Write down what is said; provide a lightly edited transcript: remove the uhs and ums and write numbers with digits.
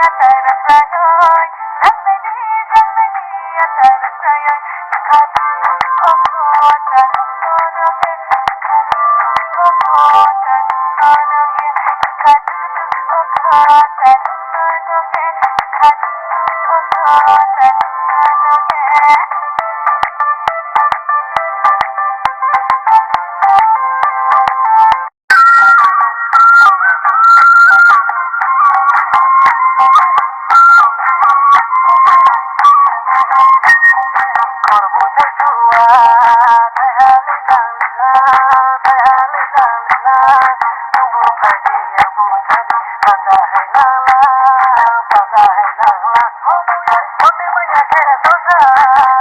Hãy subscribe cho kênh Ghiền Mì Gõ để không bỏ lỡ